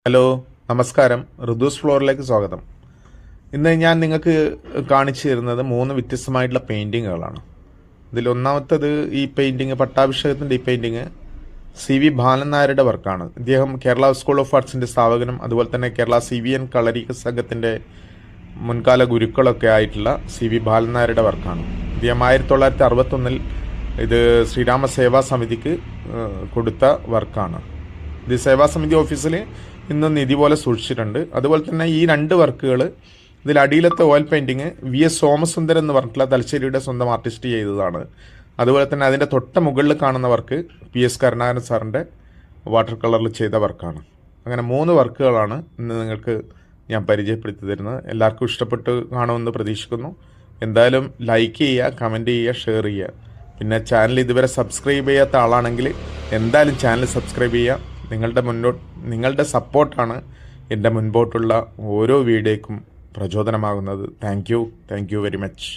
Hello, നമസ്കാരം. ഋതുസ് ഫ്ലോറിലേക്ക് സ്വാഗതം. ഇന്ന് ഞാൻ നിങ്ങൾക്ക് കാണിച്ചു തരുന്നത് 3 വ്യത്യസ്തമായിട്ടുള്ള പെയിൻറ്റിങ്ങുകളാണ്. ഇതിൽ ഒന്നാമത്തേത് ഈ പെയിൻറ്റിങ്, പട്ടാഭിഷേകത്തിൻ്റെ ഈ പെയിൻറ്റിങ് CV ബാലൻ നായരുടെ വർക്കാണ്. ഇദ്ദേഹം കേരള സ്കൂൾ ഓഫ് ആർട്സിൻ്റെ സ്ഥാപകനും അതുപോലെ തന്നെ കേരള CVN കളരി സംഘത്തിൻ്റെ മുൻകാല ഗുരുക്കളൊക്കെ ആയിട്ടുള്ള CV ബാലൻ നായരുടെ വർക്കാണ്. ഇദ്ദേഹം 1961 ഇത് ശ്രീരാമ സേവാ സമിതിക്ക് കൊടുത്ത വർക്കാണ്. ഇത് സേവാസമിതി ഓഫീസിൽ ഇന്ന് നിധി പോലെ സൂക്ഷിച്ചിട്ടുണ്ട്. അതുപോലെ തന്നെ ഈ 2 വർക്കുകൾ, ഇതിൽ അടിയിലത്തെ ഓയിൽ പെയിൻറ്റിങ് VS സോമസുന്ദരൻ എന്ന് പറഞ്ഞിട്ടുള്ള തലശ്ശേരിയുടെ സ്വന്തം ആർട്ടിസ്റ്റ് ചെയ്തതാണ്. അതുപോലെ തന്നെ അതിൻ്റെ തൊട്ട മുകളിൽ കാണുന്ന വർക്ക് PS കരുണാകരൻ സാറിൻ്റെ വാട്ടർ കളറിൽ ചെയ്ത വർക്കാണ്. അങ്ങനെ 3 വർക്കുകളാണ് ഇന്ന് നിങ്ങൾക്ക് ഞാൻ പരിചയപ്പെടുത്തി തരുന്നത്. എല്ലാവർക്കും ഇഷ്ടപ്പെട്ട് കാണുമെന്ന് പ്രതീക്ഷിക്കുന്നു. എന്തായാലും ലൈക്ക് ചെയ്യുക, കമൻറ്റ് ചെയ്യുക, ഷെയർ ചെയ്യുക. പിന്നെ ചാനൽ ഇതുവരെ സബ്സ്ക്രൈബ് ചെയ്യാത്ത ആളാണെങ്കിൽ എന്തായാലും ചാനൽ സബ്സ്ക്രൈബ് ചെയ്യുക. നിങ്ങളുടെ സപ്പോർട്ടാണ് എൻ്റെ മുൻപോട്ടുള്ള ഓരോ വീഡിയോയ്ക്കും പ്രചോദനമാകുന്നത്. Thank you very much.